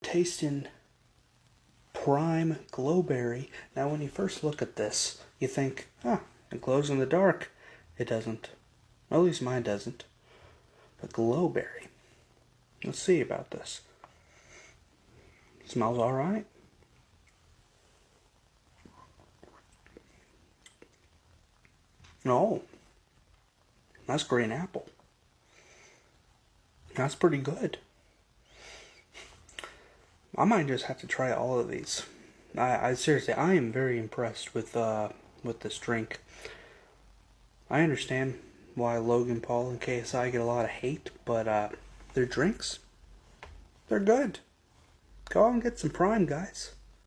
tasting prime Glowberry. Now when you first look at this, you think, it glows in the dark. It doesn't. At least mine doesn't. But Glowberry. Let's see about this. Smells alright. No. That's green apple. That's pretty good. I might just have to try all of these. I seriously, I am very impressed with this drink. I understand why Logan Paul and KSI get a lot of hate, but their drinks, they're good. Go out and get some Prime, guys.